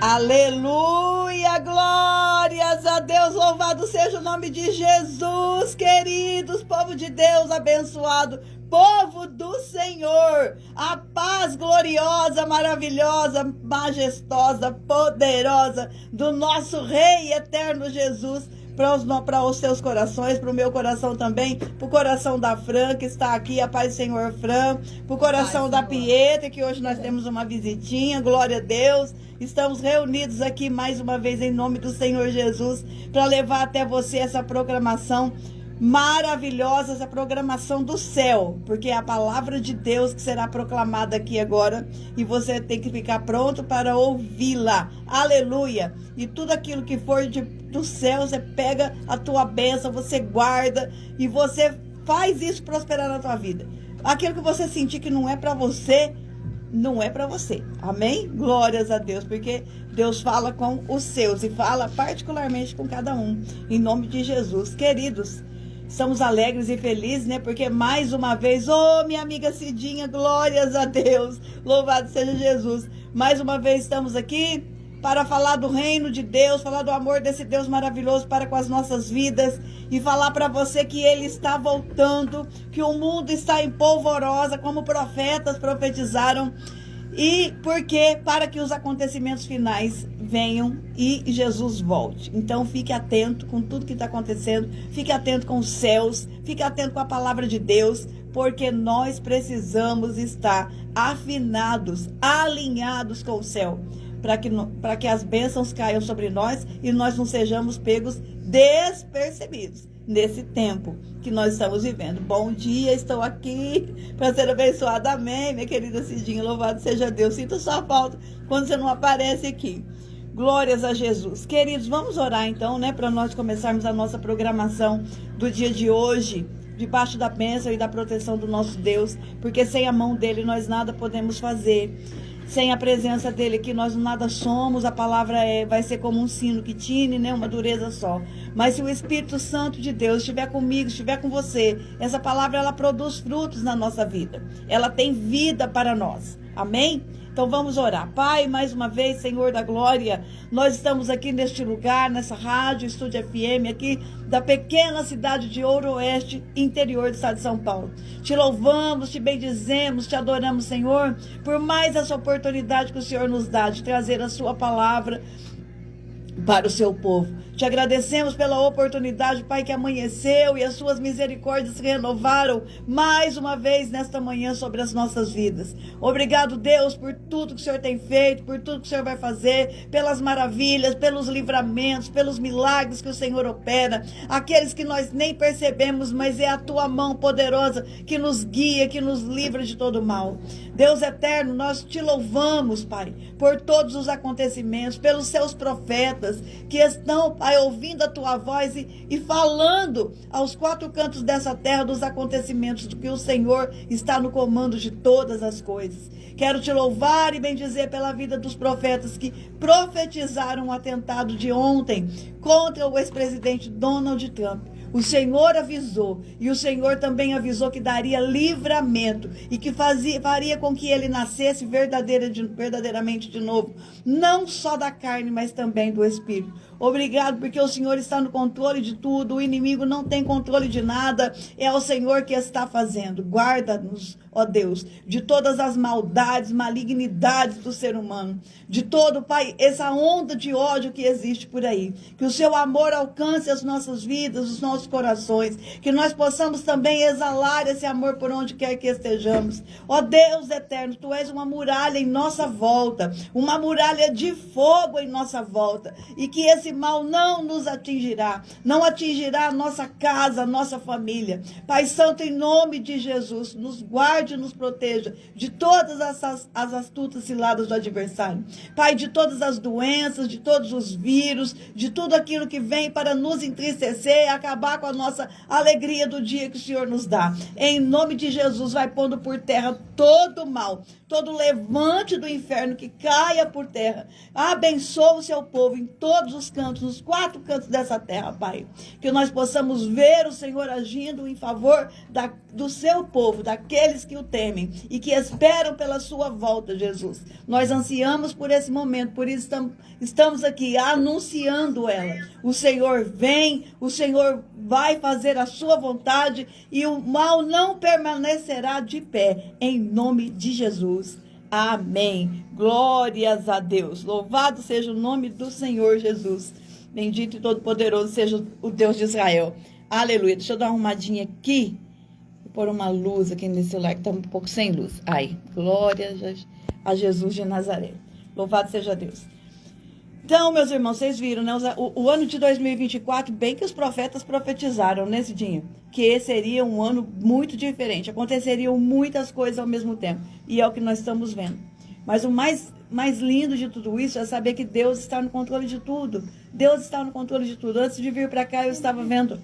Aleluia, glórias a Deus, louvado seja o nome de Jesus, queridos, povo de Deus abençoado, povo do Senhor, a paz gloriosa, maravilhosa, majestosa, poderosa do nosso Rei eterno Jesus, para os seus corações, para o meu coração também, para o coração da Fran, que está aqui, a paz do Senhor Fran, para o coração da Pietra, que hoje nós temos uma visitinha, glória a Deus. Estamos reunidos aqui mais uma vez em nome do Senhor Jesus, para levar até você essa programação maravilhosa, essa programação do céu, porque é a palavra de Deus que será proclamada aqui agora, e você tem que ficar pronto para ouvi-la, aleluia, e tudo aquilo que for do céu, você pega a tua bênção, você guarda, e você faz isso prosperar na tua vida. Aquilo que você sentir que não é para você, não é para você, amém? Glórias a Deus, porque Deus fala com os seus, e fala particularmente com cada um, em nome de Jesus, queridos. Estamos alegres e felizes, né? Porque mais uma vez, minha amiga Cidinha, glórias a Deus, louvado seja Jesus. Mais uma vez estamos aqui para falar do reino de Deus, falar do amor desse Deus maravilhoso para com as nossas vidas e falar para você que Ele está voltando, que o mundo está em polvorosa, como profetas profetizaram. E porque para que os acontecimentos finais venham e Jesus volte. Então fique atento com tudo que está acontecendo, fique atento com os céus, fique atento com a palavra de Deus, porque nós precisamos estar afinados, alinhados com o céu, para que as bênçãos caiam sobre nós e nós não sejamos pegos despercebidos nesse tempo que nós estamos vivendo. Bom dia, estou aqui para ser abençoada, amém, minha querida Cidinha, louvado seja Deus. Sinto sua falta quando você não aparece aqui. Glórias a Jesus. Queridos, vamos orar então, né, para nós começarmos a nossa programação do dia de hoje, debaixo da bênção e da proteção do nosso Deus, porque sem a mão dele nós nada podemos fazer. Sem a presença dele aqui, nós nada somos. A palavra vai ser como um sino que tine, né? Uma dureza só. Mas se o Espírito Santo de Deus estiver comigo, estiver com você, essa palavra, ela produz frutos na nossa vida. Ela tem vida para nós. Amém? Então vamos orar. Pai, mais uma vez, Senhor da glória, nós estamos aqui neste lugar, nessa rádio, Estúdio FM, aqui da pequena cidade de Ouro Oeste, interior do estado de São Paulo. Te louvamos, te bendizemos, te adoramos, Senhor, por mais essa oportunidade que o Senhor nos dá de trazer a sua palavra para o seu povo. Te agradecemos pela oportunidade, Pai, que amanheceu e as suas misericórdias se renovaram mais uma vez nesta manhã sobre as nossas vidas. Obrigado, Deus, por tudo que o Senhor tem feito, por tudo que o Senhor vai fazer, pelas maravilhas, pelos livramentos, pelos milagres que o Senhor opera, aqueles que nós nem percebemos, mas é a tua mão poderosa que nos guia, que nos livra de todo mal. Deus eterno, nós te louvamos, Pai, por todos os acontecimentos, pelos seus profetas que estão, Pai, ouvindo a tua voz e falando aos quatro cantos dessa terra dos acontecimentos, do que o Senhor está no comando de todas as coisas. Quero te louvar e bendizer pela vida dos profetas que profetizaram o atentado de ontem contra o ex-presidente Donald Trump. O Senhor avisou, e o Senhor também avisou que daria livramento e que faria com que ele nascesse verdadeiramente de novo, não só da carne, mas também do Espírito. Obrigado, porque o Senhor está no controle de tudo, o inimigo não tem controle de nada, é o Senhor que está fazendo. Guarda-nos, ó Deus, de todas as maldades, malignidades do ser humano, de todo, Pai, essa onda de ódio que existe por aí. Que o seu amor alcance as nossas vidas, os nossos corações, que nós possamos também exalar esse amor por onde quer que estejamos. Ó Deus eterno, tu és uma muralha em nossa volta, uma muralha de fogo em nossa volta, e que esse mal não nos atingirá, não atingirá a nossa casa, a nossa família. Pai Santo, em nome de Jesus, nos guarde e nos proteja de todas as astutas ciladas do adversário. Pai, de todas as doenças, de todos os vírus, de tudo aquilo que vem para nos entristecer, acabar com a nossa alegria do dia que o Senhor nos dá. Em nome de Jesus, vai pondo por terra todo o mal, todo levante do inferno que caia por terra. Abençoa o seu povo em todos os cantos, nos 4 cantos dessa terra, Pai. Que nós possamos ver o Senhor agindo em favor do seu povo, daqueles que o temem e que esperam pela sua volta, Jesus. Nós ansiamos por esse momento, por isso estamos aqui anunciando ela. O Senhor vem, o Senhor vai fazer a sua vontade e o mal não permanecerá de pé, em nome de Jesus. Amém. Glórias a Deus. Louvado seja o nome do Senhor Jesus. Bendito e todo-poderoso seja o Deus de Israel. Aleluia. Deixa eu dar uma arrumadinha aqui. Vou pôr uma luz aqui nesse celular que está um pouco sem luz. Ai, glória a Jesus de Nazaré. Louvado seja Deus. Então, meus irmãos, vocês viram, né? O ano de 2024, bem que os profetas profetizaram nesse dia, que esse seria um ano muito diferente. Aconteceriam muitas coisas ao mesmo tempo. E é o que nós estamos vendo. Mas o mais lindo de tudo isso é saber que Deus está no controle de tudo. Deus está no controle de tudo. Antes de vir para cá, eu estava vendo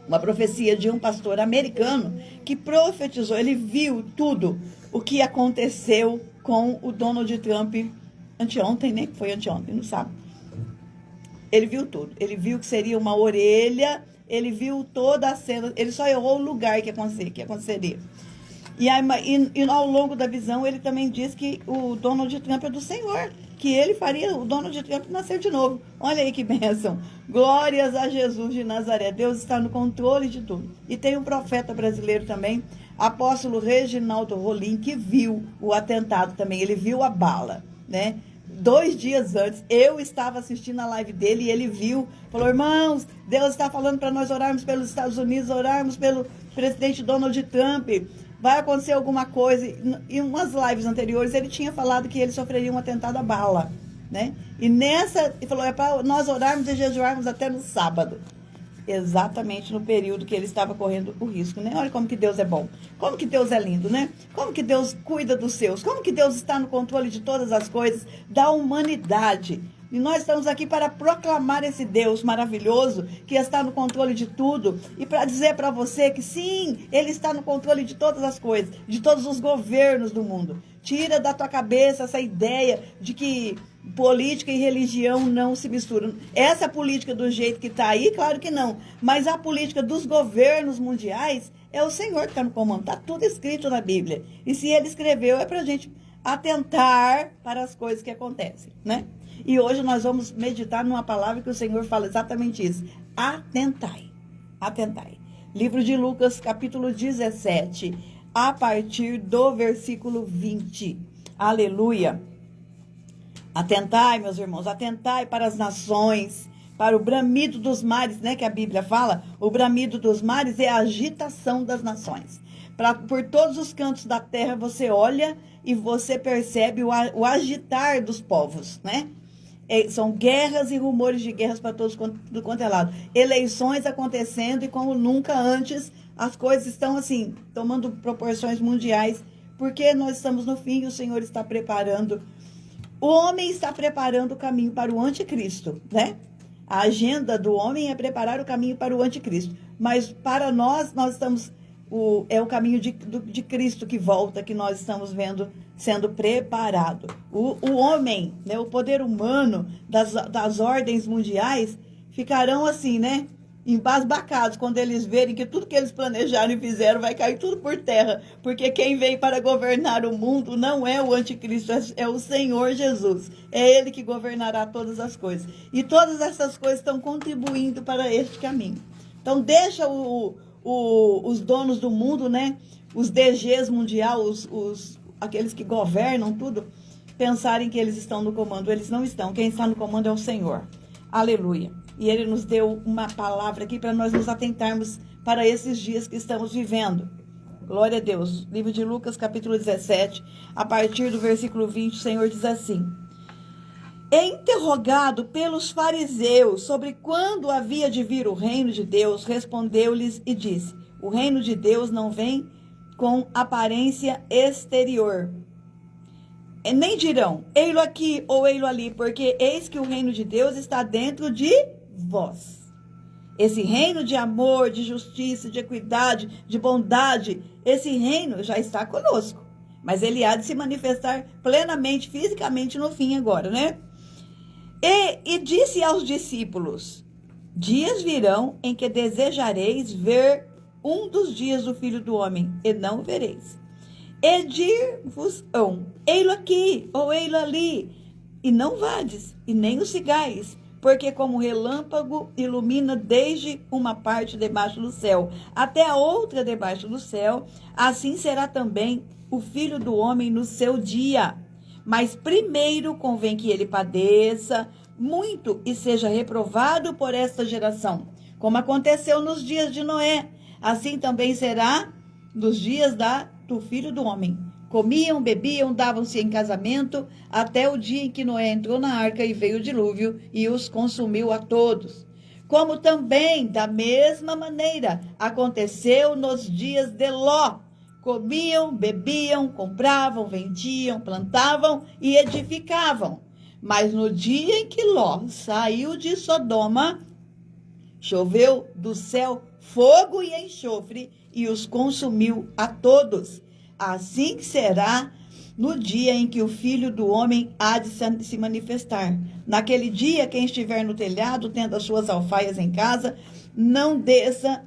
uma profecia de um pastor americano que profetizou. Ele viu tudo o que aconteceu com o Donald Trump anteontem, né? Foi anteontem, não sabe? Ele viu tudo. Ele viu que seria uma orelha. Ele viu toda a cena. Ele só errou o lugar que aconteceria. E ao longo da visão, ele também diz que o Donald Trump é do Senhor. Que ele faria o Donald Trump nascer de novo. Olha aí que bênção. Glórias a Jesus de Nazaré. Deus está no controle de tudo. E tem um profeta brasileiro também, apóstolo Reginaldo Rolim, que viu o atentado também. Ele viu a bala, né? 2 dias antes, eu estava assistindo a live dele e ele viu, falou: irmãos, Deus está falando para nós orarmos pelos Estados Unidos, orarmos pelo presidente Donald Trump, vai acontecer alguma coisa. Em umas lives anteriores ele tinha falado que ele sofreria um atentado a bala, né? E nessa, ele falou: é para nós orarmos e jejuarmos até no sábado. Exatamente no período que ele estava correndo o risco, né? Olha como que Deus é bom, como que Deus é lindo, né? Como que Deus cuida dos seus, como que Deus está no controle de todas as coisas da humanidade. E nós estamos aqui para proclamar esse Deus maravilhoso que está no controle de tudo e para dizer para você que sim, Ele está no controle de todas as coisas, de todos os governos do mundo. Tira da tua cabeça essa ideia de que política e religião não se misturam. Essa política do jeito que está aí, claro que não. Mas a política dos governos mundiais é o Senhor que está no comando. Está tudo escrito na Bíblia. E se Ele escreveu, é para a gente atentar para as coisas que acontecem, né? E hoje nós vamos meditar numa palavra que o Senhor fala exatamente isso. Atentai. Atentai. Livro de Lucas, capítulo 17, a partir do versículo 20. Aleluia. Atentai, meus irmãos, atentai para as nações, para o bramido dos mares, né, que a Bíblia fala. O bramido dos mares é a agitação das nações. Por todos os cantos da terra você olha e você percebe o agitar dos povos, né? São guerras e rumores de guerras para todos quanto é lado. Eleições acontecendo e como nunca antes, as coisas estão assim, tomando proporções mundiais, porque nós estamos no fim e o Senhor está preparando. O homem está preparando o caminho para o anticristo, né? A agenda do homem é preparar o caminho para o anticristo. Mas para nós estamos... É o caminho de Cristo que volta, que nós estamos vendo sendo preparado. O homem, né, o poder humano das ordens mundiais ficarão assim, né? Embasbacados quando eles verem que tudo que eles planejaram e fizeram vai cair tudo por terra, porque quem vem para governar o mundo não é o anticristo, é o Senhor Jesus. É Ele que governará todas as coisas. E todas essas coisas estão contribuindo para este caminho. Então deixa os donos do mundo, né? Os DGs mundial, aqueles que governam tudo, pensarem que eles estão no comando. Eles não estão. Quem está no comando é o Senhor. Aleluia. E Ele nos deu uma palavra aqui para nós nos atentarmos para esses dias que estamos vivendo. Glória a Deus. Livro de Lucas, capítulo 17, a partir do versículo 20, o Senhor diz assim: interrogado pelos fariseus sobre quando havia de vir o reino de Deus, respondeu-lhes e disse: o reino de Deus não vem com aparência exterior. Nem dirão, ei-lo aqui ou ei-lo ali, porque eis que o reino de Deus está dentro de vós. Esse reino de amor, de justiça, de equidade, de bondade, esse reino já está conosco. Mas ele há de se manifestar plenamente, fisicamente no fim agora, né? E disse aos discípulos: dias virão em que desejareis ver um dos dias do Filho do Homem, e não o vereis. E dir-vos-ão: ei-lo aqui, ou ei-lo ali, e não vades, e nem o sigais, porque como relâmpago ilumina desde uma parte debaixo do céu até a outra debaixo do céu, assim será também o Filho do Homem no seu dia. Mas primeiro convém que ele padeça muito e seja reprovado por esta geração, como aconteceu nos dias de Noé. Assim também será nos dias do Filho do Homem. Comiam, bebiam, davam-se em casamento, até o dia em que Noé entrou na arca e veio o dilúvio e os consumiu a todos. Como também, da mesma maneira, aconteceu nos dias de Ló. Comiam, bebiam, compravam, vendiam, plantavam e edificavam. Mas no dia em que Ló saiu de Sodoma, choveu do céu fogo e enxofre e os consumiu a todos. Assim será no dia em que o Filho do Homem há de se manifestar. Naquele dia, quem estiver no telhado, tendo as suas alfaias em casa, não desça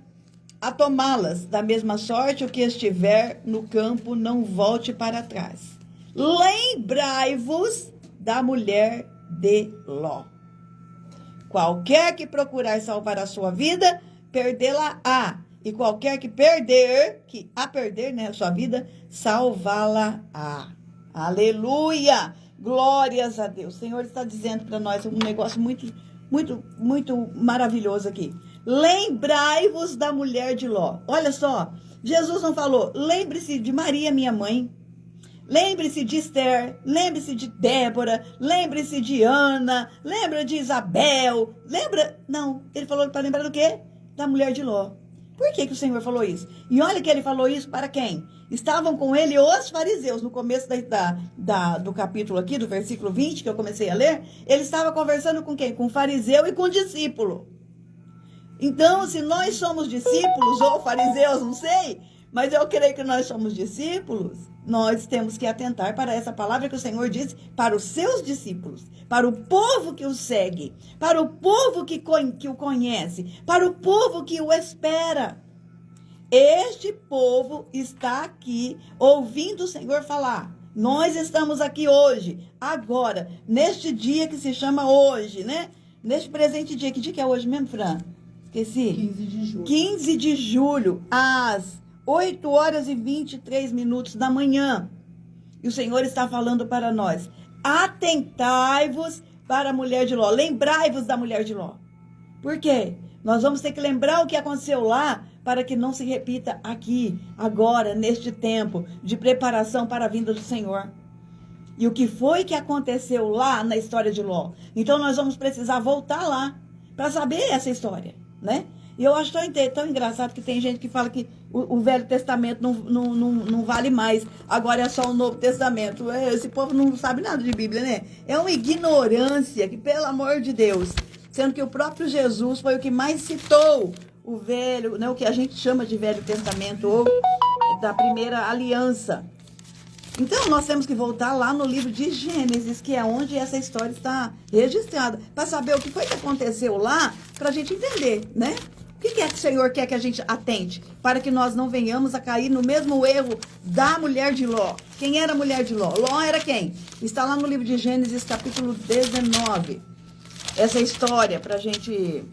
a tomá-las. Da mesma sorte, o que estiver no campo, não volte para trás. Lembrai-vos da mulher de Ló. Qualquer que procurar salvar a sua vida, perdê-la-á. E qualquer que perder, né, a sua vida, salvá-la-á. Aleluia! Glórias a Deus. O Senhor está dizendo para nós um negócio muito, muito, muito maravilhoso aqui. Lembrai-vos da mulher de Ló. Olha só, Jesus não falou, lembre-se de Maria, minha mãe. Lembre-se de Esther, lembre-se de Débora, lembre-se de Ana, lembra de Isabel, lembra? Não, ele falou para lembrar do quê? Da mulher de Ló. Por que o Senhor falou isso? E olha que ele falou isso para quem? Estavam com ele os fariseus, no começo do capítulo aqui, do versículo 20, que eu comecei a ler, ele estava conversando com quem? Com o fariseu e com o discípulo. Então, se nós somos discípulos, ou fariseus, não sei, mas eu creio que nós somos discípulos, nós temos que atentar para essa palavra que o Senhor disse para os seus discípulos, para o povo que o segue, para o povo que o conhece, para o povo que o espera. Este povo está aqui ouvindo o Senhor falar. Nós estamos aqui hoje, agora, neste dia que se chama hoje, né? Neste presente dia. Que dia que é hoje mesmo, Fran? Esqueci. 15 de julho. 15 de julho, às 8 horas e 23 minutos da manhã. E o Senhor está falando para nós. Atentai-vos para a mulher de Ló. Lembrai-vos da mulher de Ló. Por quê? Nós vamos ter que lembrar o que aconteceu lá para que não se repita aqui, agora, neste tempo de preparação para a vinda do Senhor. E o que foi que aconteceu lá na história de Ló? Então nós vamos precisar voltar lá para saber essa história, né? E eu acho tão engraçado que tem gente que fala que o Velho Testamento não vale mais. Agora é só o Novo Testamento. Esse povo não sabe nada de Bíblia, né? É uma ignorância que, pelo amor de Deus, sendo que o próprio Jesus foi o que mais citou o Velho, né, o que a gente chama de Velho Testamento, ou da primeira aliança. Então, nós temos que voltar lá no livro de Gênesis, que é onde essa história está registrada, para saber o que foi que aconteceu lá, para a gente entender, né? O que é que o Senhor quer que a gente atente? Para que nós não venhamos a cair no mesmo erro da mulher de Ló. Quem era a mulher de Ló? Ló era quem? Está lá no livro de Gênesis, capítulo 19. Essa história, para a gente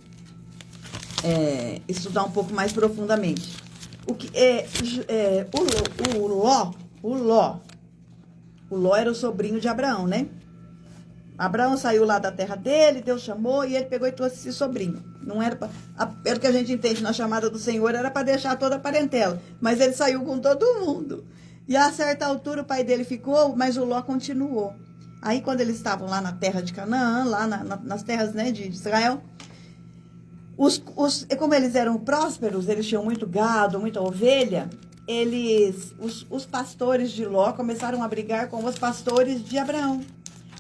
estudar um pouco mais profundamente. O Ló era o sobrinho de Abraão, né? Abraão saiu lá da terra dele, Deus chamou e ele pegou e trouxe esse sobrinho. Não era pelo que a gente entende na chamada do Senhor, era para deixar toda a parentela. Mas ele saiu com todo mundo. E a certa altura o pai dele ficou, mas o Ló continuou. Aí quando eles estavam lá na terra de Canaã, lá nas terras, né, de Israel, como eles eram prósperos, eles tinham muito gado, muita ovelha, os pastores de Ló começaram a brigar com os pastores de Abraão.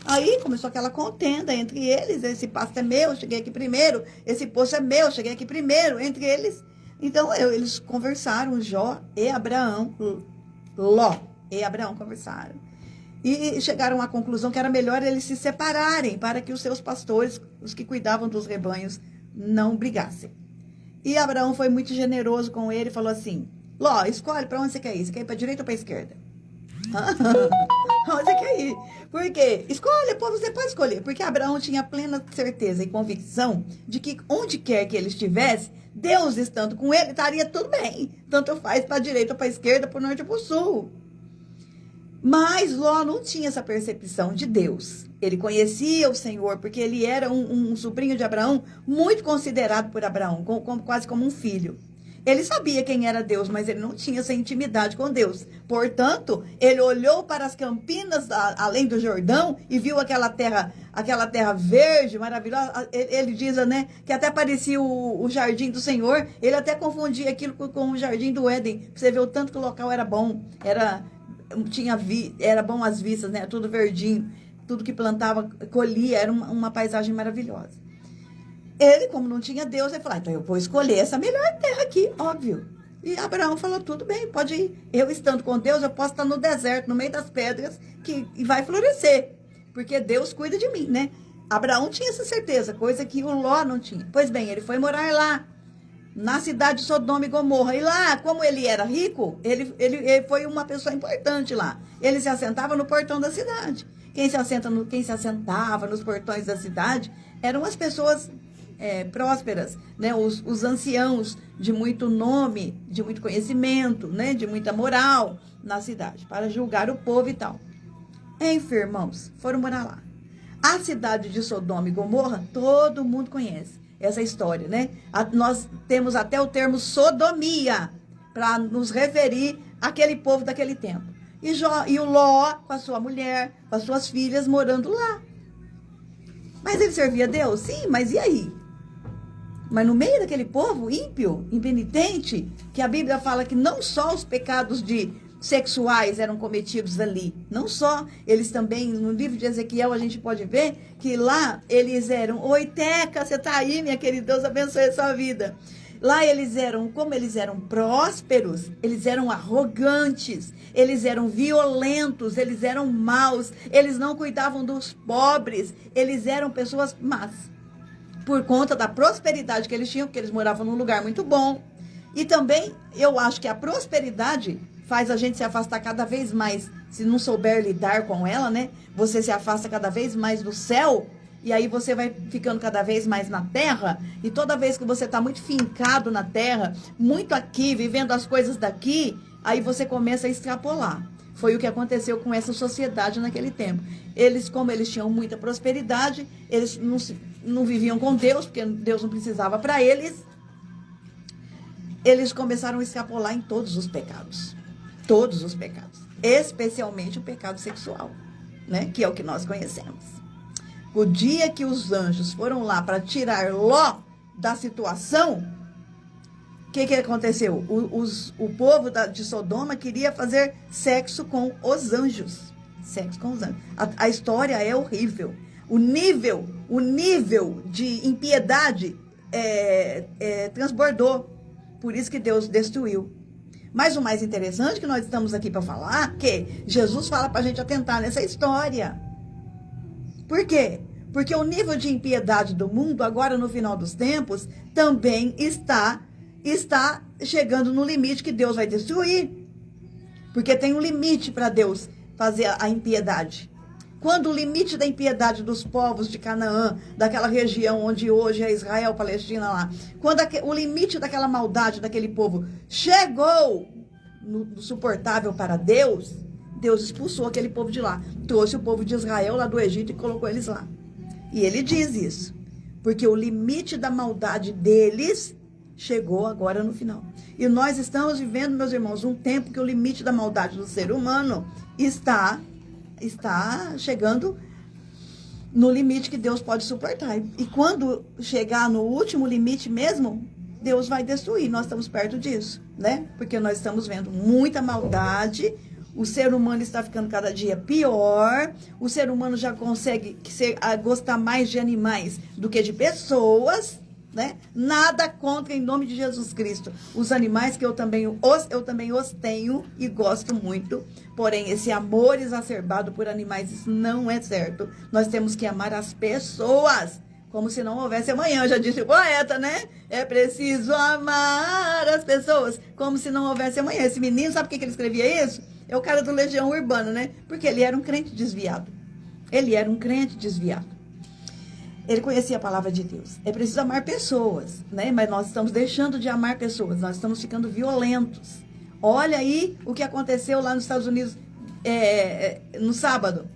Aí começou aquela contenda entre eles, esse pasto é meu, cheguei aqui primeiro, esse poço é meu, cheguei aqui primeiro, entre eles. Então eles conversaram, Jó e Abraão, Ló, e Abraão conversaram. E chegaram à conclusão que era melhor eles se separarem para que os seus pastores, os que cuidavam dos rebanhos, não brigassem. E Abraão foi muito generoso com ele e falou assim: Ló, escolhe para onde você quer ir. Você quer ir para a direita ou para a esquerda? Onde você quer ir? Por quê? Escolha, pô, você pode escolher. Porque Abraão tinha plena certeza e convicção de que onde quer que ele estivesse, Deus estando com ele, estaria tudo bem. Tanto faz para a direita ou para a esquerda, para o norte ou para o sul. Mas Ló não tinha essa percepção de Deus. Ele conhecia o Senhor, porque ele era um sobrinho de Abraão, muito considerado por Abraão, quase como um filho. Ele sabia quem era Deus, mas ele não tinha essa intimidade com Deus. Portanto, ele olhou para as campinas além do Jordão e viu aquela terra verde, maravilhosa. Ele diz, né, que até parecia o jardim do Senhor. Ele até confundia aquilo com o jardim do Éden. Você vê o tanto que o local era bom. Era bom as vistas, né? Tudo verdinho, tudo que plantava, colhia, era uma paisagem maravilhosa. Ele, como não tinha Deus, ele falou: então eu vou escolher essa melhor terra aqui, óbvio. E Abraão falou: tudo bem, pode ir. Eu estando com Deus, eu posso estar no deserto, no meio das pedras, e vai florescer, porque Deus cuida de mim, né? Abraão tinha essa certeza, coisa que o Ló não tinha. Pois bem, ele foi morar lá, na cidade de Sodoma e Gomorra. E lá, como ele era rico, ele foi uma pessoa importante lá. Ele se assentava no portão da cidade. Quem se assentava nos portões da cidade eram as pessoas prósperas, né? Os anciãos de muito nome, de muito conhecimento, né? De muita moral na cidade, para julgar o povo e tal. Enfim, irmãos, foram morar lá. A cidade de Sodoma e Gomorra, todo mundo conhece essa história, né? Nós temos até o termo sodomia para nos referir àquele povo daquele tempo. E o Ló, com a sua mulher, com as suas filhas, morando lá. Mas ele servia a Deus? Sim, mas e aí? Mas no meio daquele povo ímpio, impenitente, que a Bíblia fala que não só os pecados sexuais eram cometidos ali, não só, eles também, no livro de Ezequiel, a gente pode ver que lá eles eram: oi, Teca, você tá aí, minha querida, Deus abençoe a sua vida. Lá como eles eram prósperos, eles eram arrogantes, eles eram violentos, eles eram maus, eles não cuidavam dos pobres, eles eram pessoas más. Por conta da prosperidade que eles tinham, porque eles moravam num lugar muito bom. E também, eu acho que a prosperidade faz a gente se afastar cada vez mais, se não souber lidar com ela, né? Você se afasta cada vez mais do céu, e aí você vai ficando cada vez mais na terra, e toda vez que você está muito fincado na terra, muito aqui, vivendo as coisas daqui, aí você começa a extrapolar. Foi o que aconteceu com essa sociedade naquele tempo. Como eles tinham muita prosperidade, eles não viviam com Deus, porque Deus não precisava para eles. Eles começaram a extrapolar em todos os pecados. Todos os pecados. Especialmente o pecado sexual, né? Que é o que nós conhecemos. O dia que os anjos foram lá para tirar Ló da situação, o que aconteceu? O povo de Sodoma queria fazer sexo com os anjos. Sexo com os anjos. A história é horrível. O nível de impiedade transbordou. Por isso que Deus destruiu. Mas o mais interessante que nós estamos aqui para falar, que Jesus fala para a gente atentar nessa história. Por quê? Porque o nível de impiedade do mundo, agora no final dos tempos, também está chegando no limite que Deus vai destruir. Porque tem um limite para Deus fazer a impiedade. Quando o limite da impiedade dos povos de Canaã, daquela região onde hoje é Israel, Palestina lá, quando o limite daquela maldade daquele povo chegou no suportável para Deus, Deus expulsou aquele povo de lá, trouxe o povo de Israel lá do Egito e colocou eles lá. E ele diz isso, porque o limite da maldade deles chegou agora no final. E nós estamos vivendo, meus irmãos, um tempo que o limite da maldade do ser humano está chegando no limite que Deus pode suportar. E quando chegar no último limite mesmo, Deus vai destruir. Nós estamos perto disso, né? Porque nós estamos vendo muita maldade. O ser humano está ficando cada dia pior. O ser humano já consegue gostar mais de animais do que de pessoas. né? Nada contra, em nome de Jesus Cristo. Os animais que eu também os tenho e gosto muito. Porém, esse amor exacerbado por animais, isso não é certo. Nós temos que amar as pessoas como se não houvesse amanhã, já disse o poeta, né? É preciso amar as pessoas como se não houvesse amanhã. Esse menino, sabe por que ele escrevia isso? É o cara do Legião Urbana, né? Porque ele era um crente desviado. Ele era um crente desviado. Ele conhecia a palavra de Deus. É preciso amar pessoas, né? Mas nós estamos deixando de amar pessoas. Nós estamos ficando violentos. Olha aí o que aconteceu lá nos Estados Unidos no sábado.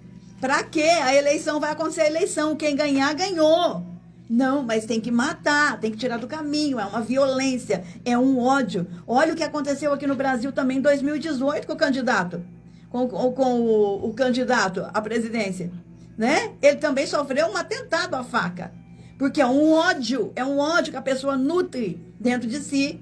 Pra quê? A eleição vai acontecer, a eleição. Quem ganhar, ganhou. Não, mas tem que matar, tem que tirar do caminho. É uma violência, é um ódio. Olha o que aconteceu aqui no Brasil também em 2018 com o candidato. Com o candidato à presidência. Né? Ele também sofreu um atentado à faca. Porque é um ódio que a pessoa nutre dentro de si,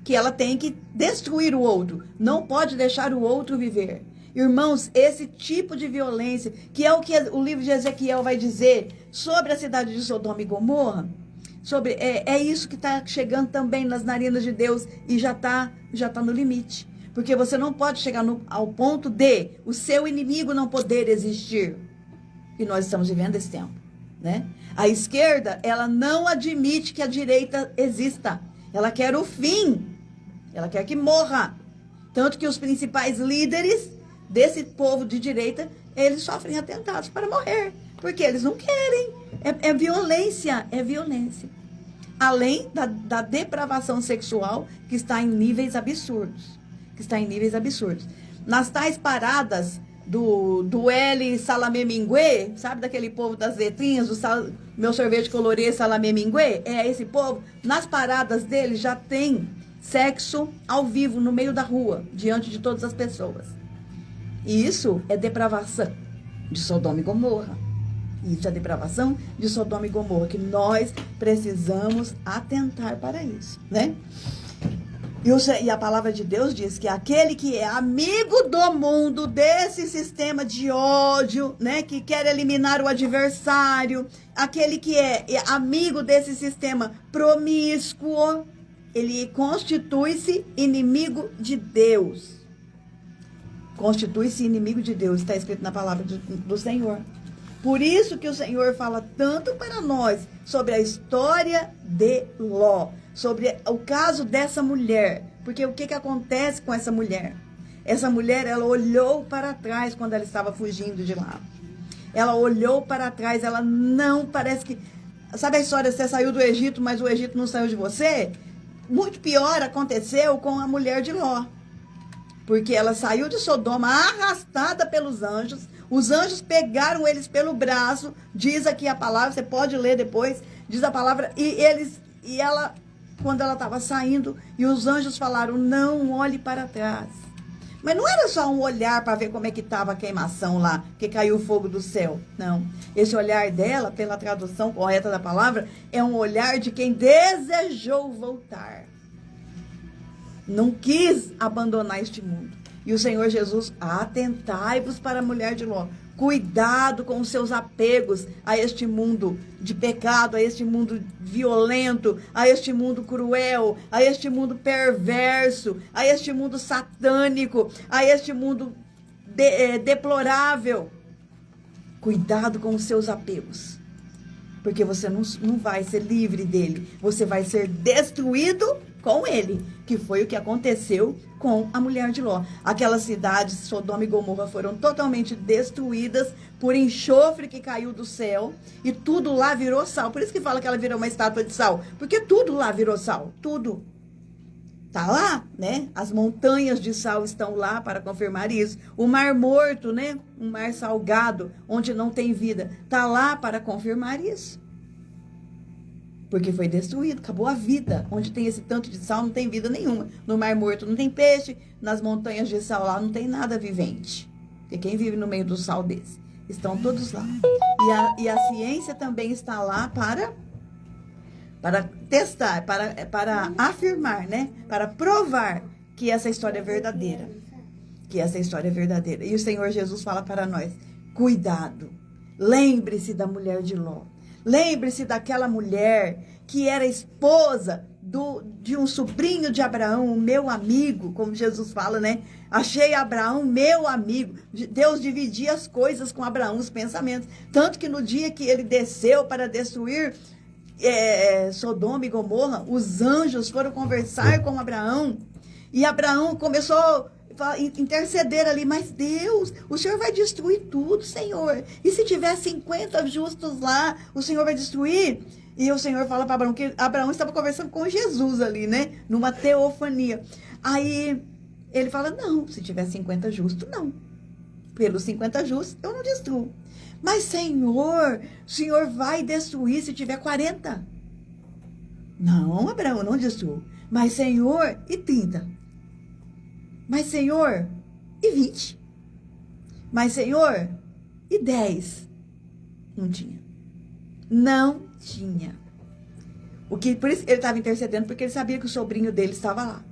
que ela tem que destruir o outro. Não pode deixar o outro viver. Irmãos, esse tipo de violência, que é o que o livro de Ezequiel vai dizer sobre a cidade de Sodoma e Gomorra, é isso que está chegando também nas narinas de Deus e já tá no limite. Porque você não pode chegar ao ponto de o seu inimigo não poder existir. E nós estamos vivendo esse tempo, né? A esquerda, ela não admite que a direita exista. Ela quer o fim. Ela quer que morra. Tanto que os principais líderes desse povo de direita, eles sofrem atentados para morrer. Porque eles não querem. É violência, é violência. Além da depravação sexual, que está em níveis absurdos. Nas tais paradas do L Salamé Minguê, sabe daquele povo das letrinhas, meu sorvete colorê Salamé Minguê? É esse povo. Nas paradas dele já tem sexo ao vivo no meio da rua, diante de todas as pessoas. E isso é depravação de Sodoma e Gomorra. Isso é depravação de Sodoma e Gomorra, que nós precisamos atentar para isso, né? E a palavra de Deus diz que aquele que é amigo do mundo, desse sistema de ódio, né, que quer eliminar o adversário, aquele que é amigo desse sistema promíscuo, ele constitui-se inimigo de Deus. Constitui-se inimigo de Deus, está escrito na palavra do Senhor. Por isso que o Senhor fala tanto para nós sobre a história de Ló, sobre o caso dessa mulher. Porque o que acontece com essa mulher? Essa mulher, ela olhou para trás quando ela estava fugindo de lá. Ela olhou para trás, ela não parece que... Sabe a história, você saiu do Egito, mas o Egito não saiu de você? Muito pior aconteceu com a mulher de Ló. Porque ela saiu de Sodoma arrastada pelos anjos. Os anjos pegaram eles pelo braço. Diz aqui a palavra, você pode ler depois. Diz a palavra. E ela, quando ela estava saindo, e os anjos falaram, não olhe para trás. Mas não era só um olhar para ver como é que estava a queimação lá, que caiu o fogo do céu. Não. Esse olhar dela, pela tradução correta da palavra, é um olhar de quem desejou voltar. Não quis abandonar este mundo. E o Senhor Jesus, atentai-vos para a mulher de Ló. Cuidado com os seus apegos a este mundo de pecado, a este mundo violento, a este mundo cruel, a este mundo perverso, a este mundo satânico, a este mundo deplorável. Cuidado com os seus apegos. Porque você não vai ser livre dele. Você vai ser destruído com ele, que foi o que aconteceu com a mulher de Ló. Aquelas cidades, Sodoma e Gomorra, foram totalmente destruídas por enxofre que caiu do céu e tudo lá virou sal. Por isso que fala que ela virou uma estátua de sal, porque tudo lá virou sal, tudo. Tá lá, né? As montanhas de sal estão lá para confirmar isso. O mar morto, né? Um mar salgado, onde não tem vida, tá lá para confirmar isso. Porque foi destruído, acabou a vida. Onde tem esse tanto de sal, não tem vida nenhuma. No mar morto não tem peixe, nas montanhas de sal lá não tem nada vivente. Porque quem vive no meio do sal desse? Estão todos lá. E a ciência também está lá para testar, para afirmar, né? Para provar que essa história é verdadeira. Que essa história é verdadeira. E o Senhor Jesus fala para nós, cuidado. Lembre-se da mulher de Ló. Lembre-se daquela mulher que era esposa de um sobrinho de Abraão, o meu amigo, como Jesus fala, né? Achei Abraão meu amigo. Deus dividia as coisas com Abraão, os pensamentos. Tanto que no dia que ele desceu para destruir Sodoma e Gomorra, os anjos foram conversar com Abraão. E Abraão começou a interceder ali, mas Deus, o Senhor vai destruir tudo, Senhor. E se tiver 50 justos lá, o Senhor vai destruir? E o Senhor fala para Abraão que Abraão estava conversando com Jesus ali, né? Numa teofania. Aí ele fala, não, se tiver 50 justos, não. Pelos 50 justos, eu não destruo. Mas, Senhor, o Senhor vai destruir se tiver 40. Não, Abraão, não destruo. Mas, Senhor, e 30? Mas, Senhor, e 20? Mas, Senhor, e 10? Não tinha. Não tinha. Por isso ele estava intercedendo, porque ele sabia que o sobrinho dele estava lá.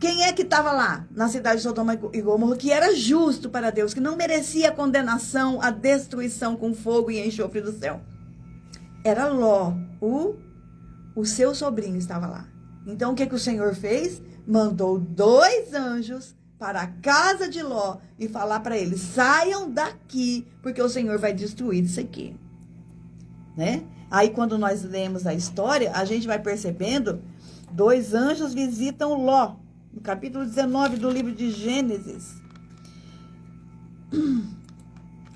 Quem é que estava lá na cidade de Sodoma e Gomorra, que era justo para Deus, que não merecia a condenação, a destruição com fogo e enxofre do céu? Era Ló, o seu sobrinho estava lá. Então o que o Senhor fez? Mandou 2 anjos para a casa de Ló e falar para eles, saiam daqui, porque o Senhor vai destruir isso aqui. Né? Aí quando nós lemos a história, a gente vai percebendo, 2 anjos visitam Ló, no capítulo 19 do livro de Gênesis.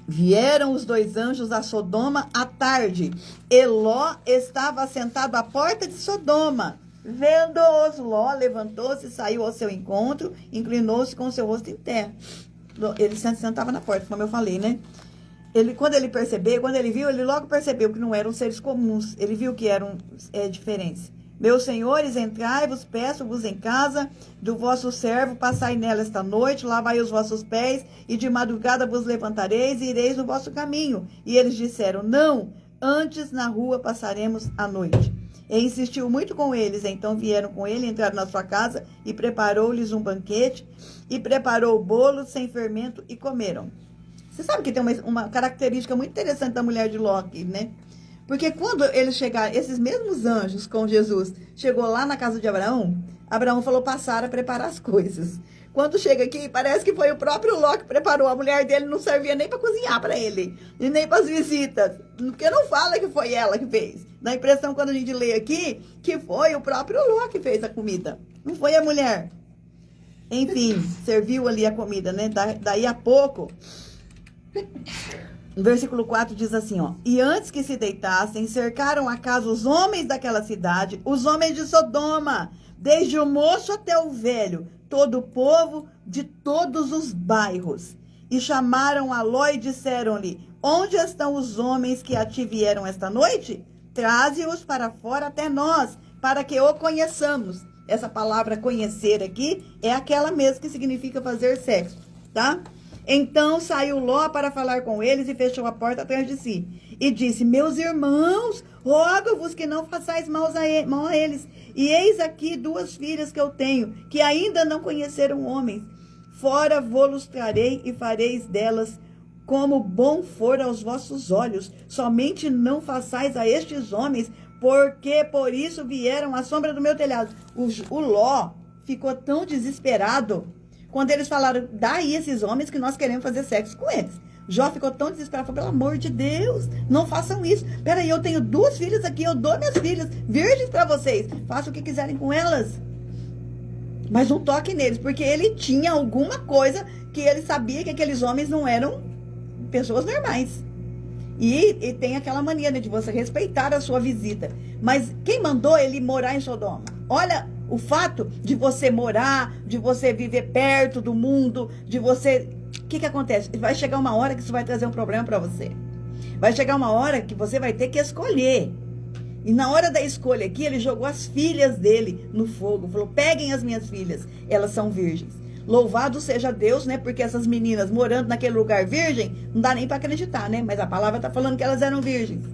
Vieram os 2 anjos a Sodoma à tarde, e Ló estava sentado à porta de Sodoma. Vendo-os, Ló levantou-se, saiu ao seu encontro, inclinou-se com o seu rosto em terra. Ele se sentava na porta, como eu falei, né? Quando ele viu, ele logo percebeu que não eram seres comuns. Ele viu que eram diferentes. Meus senhores, entrai-vos, peço-vos em casa do vosso servo, passai nela esta noite, lavai os vossos pés, e de madrugada vos levantareis e ireis no vosso caminho. E eles disseram, não, antes na rua passaremos a noite. E insistiu muito com eles, então vieram com ele, entraram na sua casa, e preparou-lhes um banquete, e preparou bolos sem fermento, e comeram. Você sabe que tem uma característica muito interessante da mulher de Ló aqui, né? Porque quando eles chegaram, esses mesmos anjos com Jesus, chegou lá na casa de Abraão, Abraão falou, passaram a preparar as coisas. Quando chega aqui, parece que foi o próprio Ló que preparou. A mulher dele não servia nem para cozinhar para ele, e nem para as visitas. Porque não fala que foi ela que fez. Dá a impressão, quando a gente lê aqui, que foi o próprio Ló que fez a comida. Não foi a mulher. Enfim, serviu ali a comida, né? Daí a pouco... No versículo 4 diz assim, ó, e antes que se deitassem, cercaram a casa os homens daquela cidade, os homens de Sodoma, desde o moço até o velho, todo o povo de todos os bairros. E chamaram a Ló e disseram-lhe, onde estão os homens que a ti vieram esta noite? Traze-os para fora até nós, para que o conheçamos. Essa palavra conhecer aqui é aquela mesma que significa fazer sexo, tá? Então saiu Ló para falar com eles e fechou a porta atrás de si. E disse, meus irmãos, rogo-vos que não façais mal a eles. E eis aqui 2 filhas que eu tenho, que ainda não conheceram homens. Fora vô-los trarei e fareis delas como bom for aos vossos olhos. Somente não façais a estes homens, porque por isso vieram à sombra do meu telhado. O Ló ficou tão desesperado quando eles falaram, dá aí esses homens que nós queremos fazer sexo com eles. Jó ficou tão desesperado, falou, pelo amor de Deus, não façam isso. Peraí, eu tenho 2 filhas aqui, eu dou minhas filhas virgens para vocês. Façam o que quiserem com elas. Mas não toquem neles, porque ele tinha alguma coisa que ele sabia que aqueles homens não eram pessoas normais. E tem aquela mania, né, de você respeitar a sua visita. Mas quem mandou ele morar em Sodoma? Olha... O fato de você morar, de você viver perto do mundo, de você... O que acontece? Vai chegar uma hora que isso vai trazer um problema para você. Vai chegar uma hora que você vai ter que escolher. E na hora da escolha aqui, ele jogou as filhas dele no fogo. Falou, peguem as minhas filhas, elas são virgens. Louvado seja Deus, né? Porque essas meninas morando naquele lugar virgem, não dá nem para acreditar, né? Mas a palavra está falando que elas eram virgens.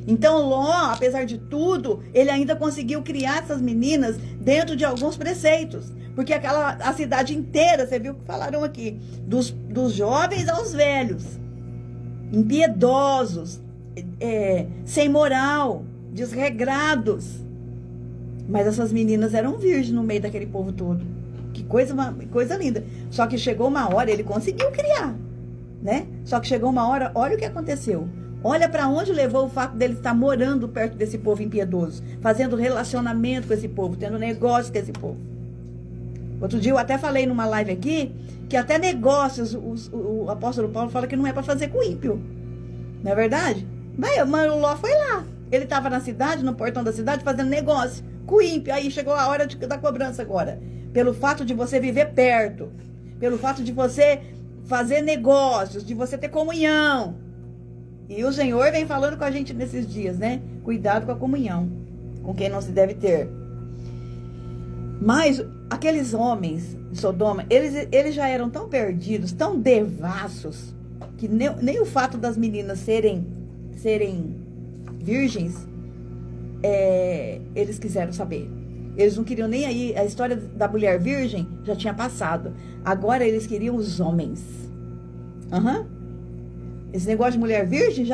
Então Ló, apesar de tudo, ele ainda conseguiu criar essas meninas dentro de alguns preceitos. Porque a cidade inteira, você viu que falaram aqui, dos jovens aos velhos, impiedosos, sem moral, desregrados. Mas essas meninas eram virgens no meio daquele povo todo. Que coisa linda. Só que chegou uma hora, ele conseguiu criar, né? Só que chegou uma hora, olha o que aconteceu. Olha para onde levou o fato dele estar morando perto desse povo impiedoso, fazendo relacionamento com esse povo, tendo negócio com esse povo. Outro dia eu até falei numa live aqui, que até negócios, o apóstolo Paulo fala que não é para fazer com ímpio. Não é verdade? Mas o Ló foi lá. Ele estava na cidade, no portão da cidade, fazendo negócio com o ímpio. Aí chegou a hora da cobrança agora. Pelo fato de você viver perto, pelo fato de você fazer negócios, de você ter comunhão. E o Senhor vem falando com a gente nesses dias, né? Cuidado com a comunhão, com quem não se deve ter. Mas aqueles homens de Sodoma, eles já eram tão perdidos, tão devassos, que nem o fato das meninas serem virgens, eles quiseram saber. Eles não queriam nem aí, a história da mulher virgem já tinha passado. Agora eles queriam os homens. Esse negócio de mulher virgem,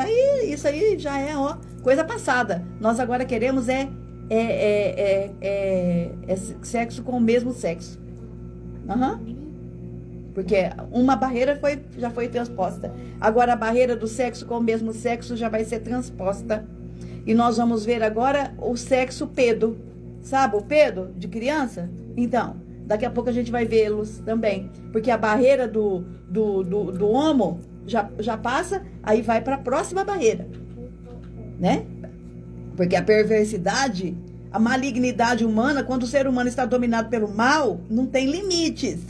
isso aí já é coisa passada. Nós agora queremos sexo com o mesmo sexo. Porque uma barreira já foi transposta. Agora a barreira do sexo com o mesmo sexo já vai ser transposta. E nós vamos ver agora o sexo pedo. Sabe o pedo de criança? Então, daqui a pouco a gente vai vê-los também. Porque a barreira do homo já passa, aí vai para a próxima barreira. Né? Porque a perversidade, a malignidade humana, quando o ser humano está dominado pelo mal, não tem limites.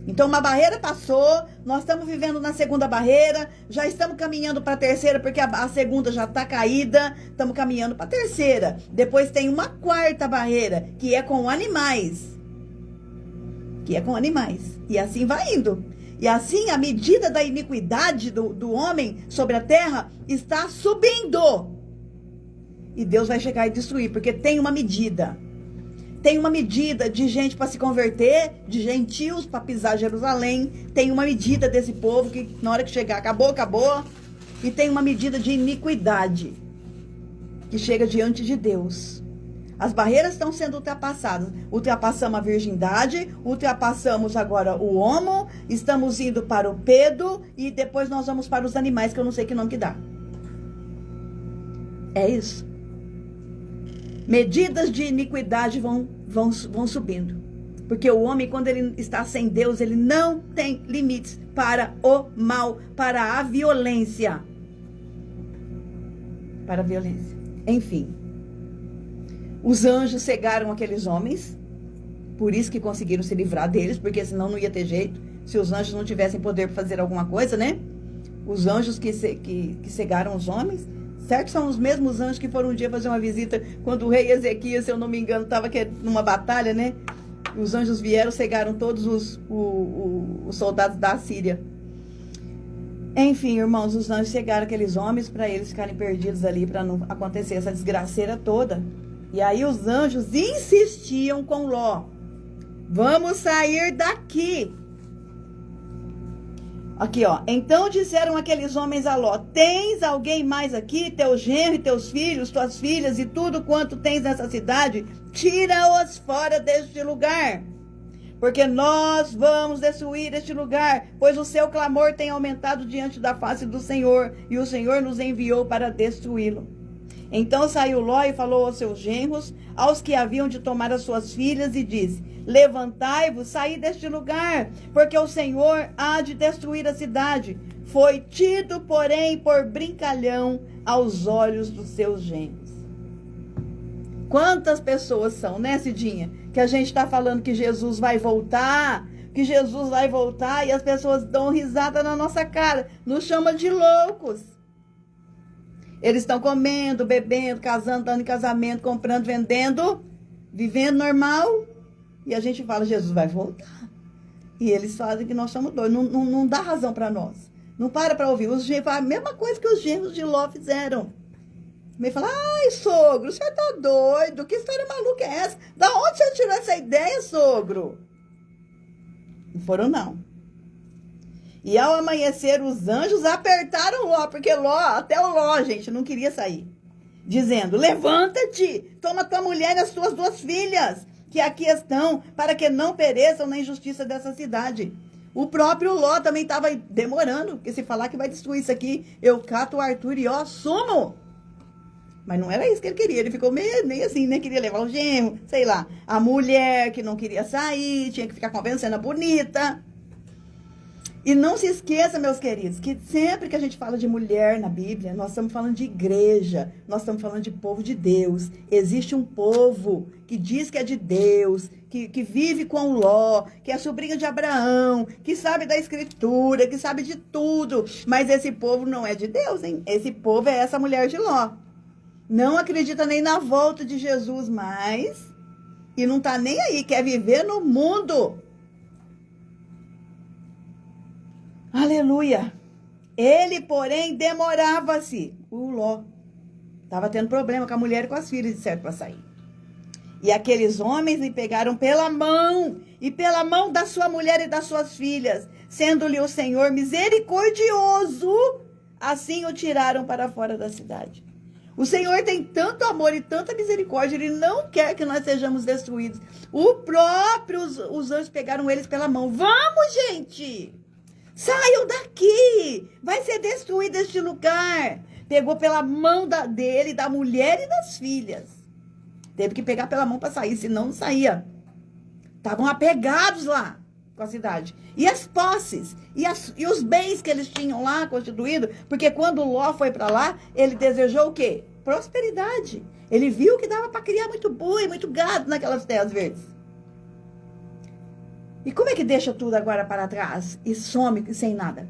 Então, uma barreira passou, nós estamos vivendo na segunda barreira, já estamos caminhando para a terceira, porque a segunda já está caída, estamos caminhando para a terceira. Depois tem uma quarta barreira, que é com animais. E assim vai indo. E assim, a medida da iniquidade do homem sobre a terra está subindo. E Deus vai chegar e destruir, porque tem uma medida. Tem uma medida de gente para se converter, de gentios para pisar Jerusalém. Tem uma medida desse povo que na hora que chegar, acabou. E tem uma medida de iniquidade que chega diante de Deus. As barreiras estão sendo ultrapassadas. Ultrapassamos a virgindade, ultrapassamos agora o homo, estamos indo para o pedo e depois nós vamos para os animais, que eu não sei que nome que dá. É isso. Medidas de iniquidade vão subindo. Porque o homem, quando ele está sem Deus, ele não tem limites para o mal, para a violência. Para a violência. Enfim. Os anjos cegaram aqueles homens. Por isso que conseguiram se livrar deles, porque senão não ia ter jeito. Se os anjos não tivessem poder para fazer alguma coisa, né? Os anjos que cegaram os homens. Certo? São os mesmos anjos que foram um dia fazer uma visita quando o rei Ezequias, se eu não me engano, estava numa batalha, né? Os anjos vieram, cegaram todos os soldados da Síria. Enfim, irmãos, os anjos cegaram aqueles homens para eles ficarem perdidos ali, para não acontecer essa desgraceira toda. E aí os anjos insistiam com Ló. Vamos sair daqui. Aqui, ó. Então disseram aqueles homens a Ló: tens alguém mais aqui? Teu genro e teus filhos, tuas filhas e tudo quanto tens nessa cidade? Tira-os fora deste lugar. Porque nós vamos destruir este lugar, pois o seu clamor tem aumentado diante da face do Senhor, e o Senhor nos enviou para destruí-lo. Então saiu Ló e falou aos seus genros, aos que haviam de tomar as suas filhas, e disse: levantai-vos, saí deste lugar, porque o Senhor há de destruir a cidade. Foi tido, porém, por brincalhão aos olhos dos seus genros. Quantas pessoas são, né, Cidinha? Que a gente está falando que Jesus vai voltar, e as pessoas dão risada na nossa cara, nos chamam de loucos. Eles estão comendo, bebendo, casando, dando em casamento, comprando, vendendo, vivendo normal. E a gente fala, Jesus vai voltar. E eles fazem que nós somos doidos. Não dá razão para nós. Não para ouvir. Os genros fazem a mesma coisa que os genros de Ló fizeram. Me fala, ai, sogro, você tá doido? Que história maluca é essa? Da onde você tirou essa ideia, sogro? Não foram, não. E ao amanhecer, os anjos apertaram Ló, porque Ló, até o Ló, gente, não queria sair. Dizendo, levanta-te, toma tua mulher e as tuas 2 filhas, que aqui estão, para que não pereçam na injustiça dessa cidade. O próprio Ló também estava demorando, porque se falar que vai destruir isso aqui, eu cato o Arthur e ó, sumo. Mas não era isso que ele queria, ele ficou meio assim, né? Queria levar o genro, sei lá. A mulher que não queria sair, tinha que ficar convencendo a bonita. E não se esqueça, meus queridos, que sempre que a gente fala de mulher na Bíblia, nós estamos falando de igreja, nós estamos falando de povo de Deus. Existe um povo que diz que é de Deus, que vive com Ló, que é sobrinho de Abraão, que sabe da escritura, que sabe de tudo. Mas esse povo não é de Deus, hein? Esse povo é essa mulher de Ló. Não acredita nem na volta de Jesus mais e não está nem aí, quer viver no mundo. Aleluia. Ele, porém, demorava-se. O Ló estava tendo problema com a mulher e com as filhas, disseram para sair. E aqueles homens lhe pegaram pela mão, e pela mão da sua mulher e das suas filhas, sendo-lhe o Senhor misericordioso, assim o tiraram para fora da cidade. O Senhor tem tanto amor e tanta misericórdia, Ele não quer que nós sejamos destruídos. Os anjos pegaram eles pela mão. Vamos, gente! Saiam daqui! Vai ser destruído este lugar. Pegou pela mão dele, da mulher e das filhas. Teve que pegar pela mão para sair, senão não saía. Estavam apegados lá com a cidade. E as posses, e os bens que eles tinham lá constituídos, porque quando Ló foi para lá, ele desejou o quê? Prosperidade. Ele viu que dava para criar muito boi, muito gado naquelas terras verdes. E como é que deixa tudo agora para trás e some sem nada?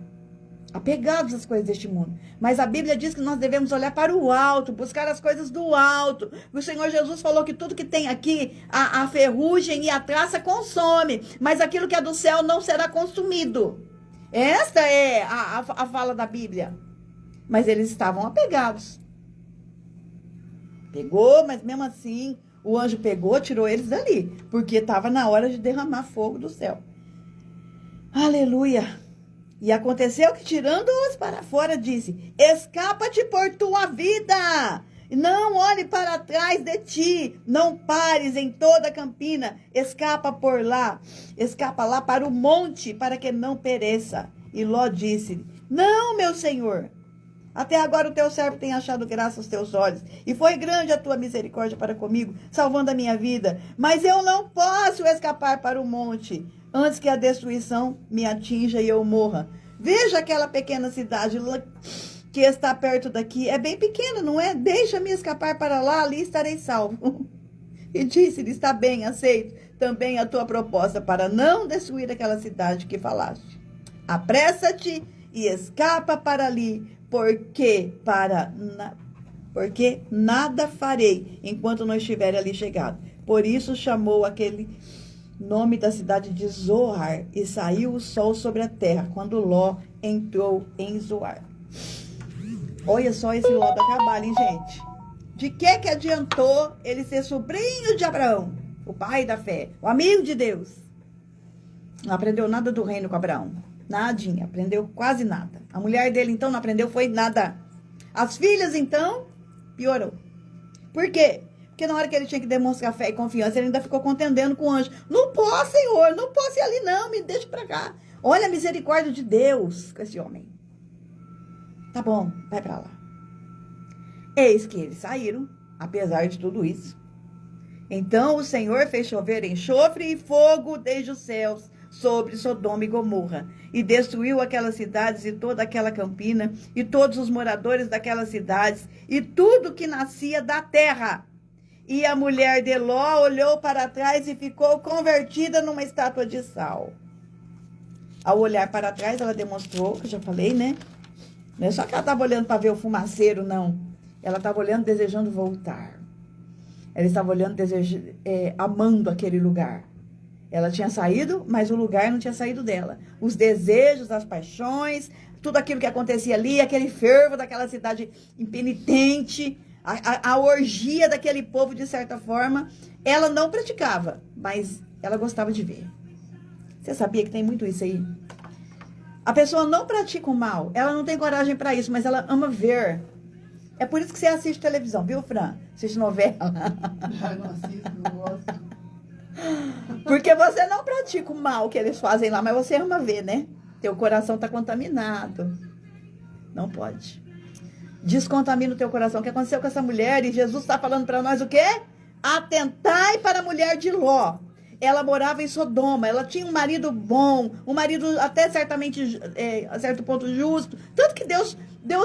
Apegados às coisas deste mundo. Mas a Bíblia diz que nós devemos olhar para o alto, buscar as coisas do alto. O Senhor Jesus falou que tudo que tem aqui, a ferrugem e a traça consome, mas aquilo que é do céu não será consumido. Esta é a fala da Bíblia. Mas eles estavam apegados. Pegou, mas mesmo assim, o anjo pegou, tirou eles dali, porque estava na hora de derramar fogo do céu. Aleluia! E aconteceu que, tirando-os para fora, disse, escapa-te por tua vida, não olhe para trás de ti, não pares em toda a campina, escapa lá para o monte, para que não pereça. E Ló disse, não, meu senhor, até agora o teu servo tem achado graça aos teus olhos, e foi grande a tua misericórdia para comigo, salvando a minha vida, mas eu não posso escapar para o monte, antes que a destruição me atinja e eu morra. Veja aquela pequena cidade que está perto daqui. É bem pequena, não é? Deixa-me escapar para lá, ali estarei salvo. E disse-lhe, está bem, aceito também a tua proposta para não destruir aquela cidade que falaste. Apressa-te e escapa para ali, porque nada farei enquanto não estiver ali chegado. Por isso chamou aquele nome da cidade de Zoar, e saiu o sol sobre a terra, quando Ló entrou em Zoar. Olha só esse Ló da cabala, hein, gente? De que adiantou ele ser sobrinho de Abraão, o pai da fé, o amigo de Deus? Não aprendeu nada do reino com Abraão. Nadinha, aprendeu quase nada. A mulher dele, então, não aprendeu, foi nada. As filhas, então, piorou. Por quê? Porque na hora que ele tinha que demonstrar fé e confiança, ele ainda ficou contendendo com o anjo. Não posso, Senhor, não posso ir ali não, me deixa pra cá. Olha a misericórdia de Deus com esse homem. Tá bom, vai pra lá. Eis que eles saíram, apesar de tudo isso. Então o Senhor fez chover enxofre e fogo desde os céus sobre Sodoma e Gomorra, e destruiu aquelas cidades e toda aquela campina, e todos os moradores daquelas cidades, e tudo que nascia da terra. E a mulher de Ló olhou para trás e ficou convertida numa estátua de sal. Ao olhar para trás, ela demonstrou, que eu já falei, né? Não é só que ela estava olhando para ver o fumaceiro, não. Ela estava olhando, desejando voltar. Ela estava olhando, amando aquele lugar. Ela tinha saído, mas o lugar não tinha saído dela. Os desejos, as paixões, tudo aquilo que acontecia ali, aquele fervo daquela cidade impenitente, a orgia daquele povo, de certa forma, ela não praticava, mas ela gostava de ver. Você sabia que tem muito isso aí? A pessoa não pratica o mal, ela não tem coragem para isso, mas ela ama ver. É por isso que você assiste televisão, viu, Fran? Assiste novela. Já não assisto, não gosto. Porque você não pratica o mal que eles fazem lá, mas você ama ver, né? Teu coração tá contaminado. Não pode. Descontamina o teu coração. O que aconteceu com essa mulher? E Jesus está falando para nós o quê? Atentai para a mulher de Ló. Ela morava em Sodoma, ela tinha um marido bom, um marido até certamente, a certo ponto justo. Tanto que Deus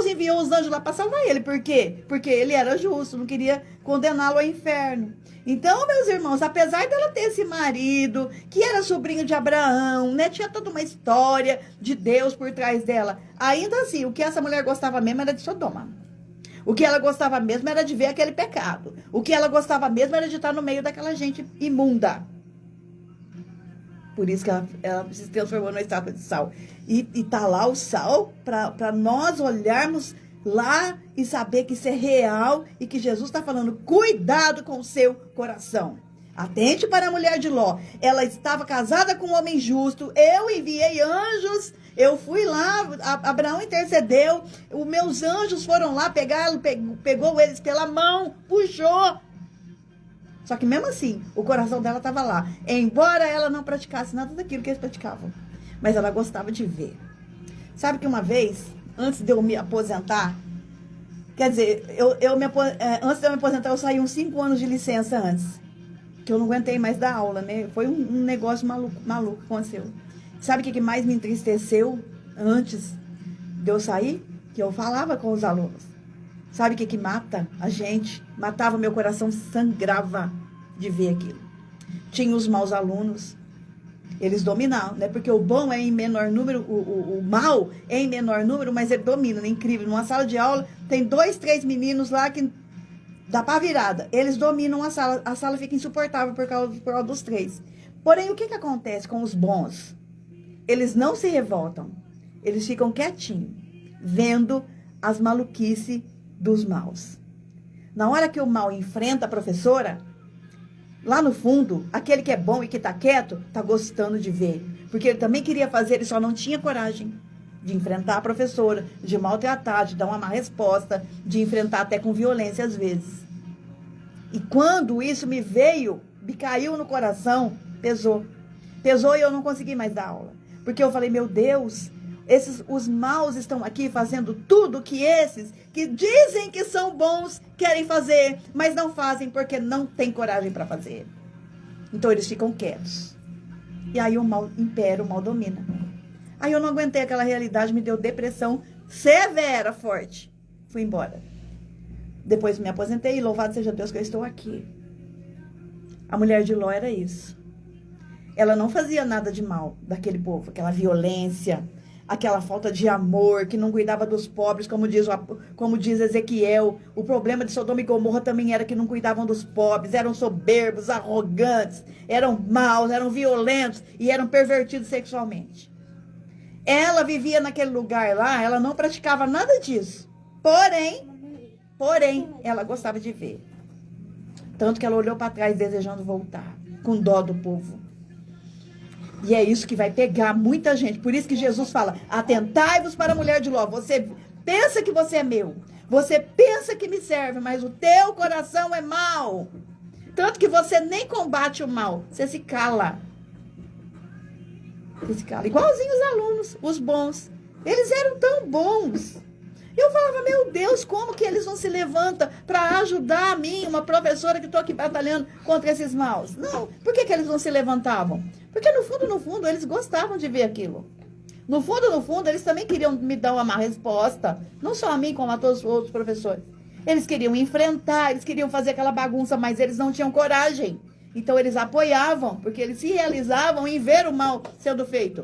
enviou os anjos lá para salvar ele. Por quê? Porque ele era justo, não queria condená-lo ao inferno. Então, meus irmãos, apesar dela ter esse marido, que era sobrinho de Abraão, né? Tinha toda uma história de Deus por trás dela. Ainda assim, o que essa mulher gostava mesmo era de Sodoma. O que ela gostava mesmo era de ver aquele pecado. O que ela gostava mesmo era de estar no meio daquela gente imunda. Por isso que ela se transformou numa estátua de sal. E tá lá o sal para nós olharmos lá e saber que isso é real e que Jesus está falando, cuidado com o seu coração. Atente para a mulher de Ló. Ela estava casada com um homem justo. Eu enviei anjos. Eu fui lá. Abraão intercedeu. Os meus anjos foram lá pegá-lo. Pegou eles pela mão. Puxou. Só que mesmo assim, o coração dela estava lá. Embora ela não praticasse nada daquilo que eles praticavam. Mas ela gostava de ver. Sabe que uma vez, antes de eu me aposentar, quer dizer, antes de eu me aposentar, eu saí uns 5 anos de licença antes. Que eu não aguentei mais dar aula, né? Foi um negócio maluco que aconteceu. Sabe o que mais me entristeceu antes de eu sair? Que eu falava com os alunos. Sabe o que mata a gente? Matava meu coração, sangrava de ver aquilo. Tinha os maus alunos, eles dominavam, né? Porque o bom é em menor número, o mal é em menor número, mas ele domina, né? Incrível. Numa sala de aula, tem 2, 3 meninos lá que dá pra virada. Eles dominam a sala fica insuportável por causa dos 3. Porém, o que acontece com os bons? Eles não se revoltam, eles ficam quietinhos, vendo as maluquices dos maus. Na hora que o mal enfrenta a professora, lá no fundo, aquele que é bom e que tá quieto, tá gostando de ver. Porque ele também queria fazer, ele só não tinha coragem de enfrentar a professora, de maltratar, de dar uma má resposta, de enfrentar até com violência às vezes. E quando isso me caiu no coração, pesou. Pesou e eu não consegui mais dar aula. Porque eu falei, meu Deus, os maus estão aqui fazendo tudo que esses que dizem que são bons querem fazer, mas não fazem porque não tem coragem para fazer. Então eles ficam quietos. E aí o mal impera, o mal domina. Aí eu não aguentei aquela realidade, me deu depressão severa, forte. Fui embora. Depois me aposentei e louvado seja Deus que eu estou aqui. A mulher de Ló era isso. Ela não fazia nada de mal daquele povo, aquela violência, aquela falta de amor, que não cuidava dos pobres, como diz Ezequiel. O problema de Sodoma e Gomorra também era que não cuidavam dos pobres, eram soberbos, arrogantes, eram maus, eram violentos e eram pervertidos sexualmente. Ela vivia naquele lugar lá, ela não praticava nada disso. Porém, ela gostava de ver. Tanto que ela olhou para trás desejando voltar, com dó do povo. E é isso que vai pegar muita gente. Por isso que Jesus fala, atentai-vos para a mulher de Ló. Você pensa que você é meu. Você pensa que me serve, mas o teu coração é mau. Tanto que você nem combate o mal. Você se cala. Você se cala. Igualzinho os alunos, os bons. Eles eram tão bons. Eu falava, meu Deus, como que eles não se levantam para ajudar a mim, uma professora que estou aqui batalhando contra esses maus? Não, por que eles não se levantavam? Porque no fundo, eles gostavam de ver aquilo. No fundo, eles também queriam me dar uma má resposta. Não só a mim, como a todos os outros professores. Eles queriam enfrentar, eles queriam fazer aquela bagunça, mas eles não tinham coragem. Então, eles apoiavam, porque eles se realizavam em ver o mal sendo feito.